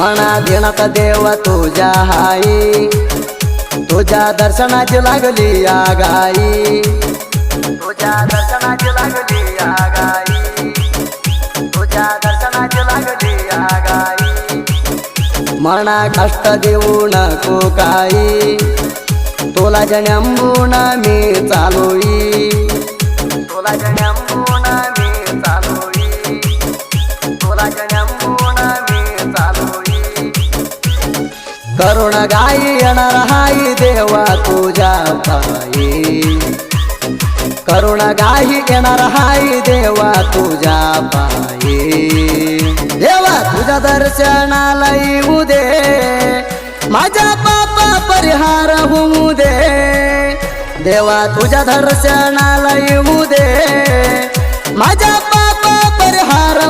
मना ध्यानात देव तुझ्या हाई, तुझ्या दर्शनाची लागली आगाई, तुझ्या दर्शनाची लागली आगाई, तुझ्या दर्शनाची लागली आगाई। मना कष्ट देऊ नको काही, तुला जन्मून मी चालोई, तुला जन्मून मी चालोई, तुला जन्मून मी चालोई। करुण गाई येणार हाई देवा तुझ्या पायी, करुण गाई येणार हाई देवा तुझ्या पायी। देवा तुझ्या दर्शनाला येऊ दे, माझ्या पापा परिहार होऊ दे। देवा तुझ्या दर्शनाला येऊ दे, माझ्या पापा परिहार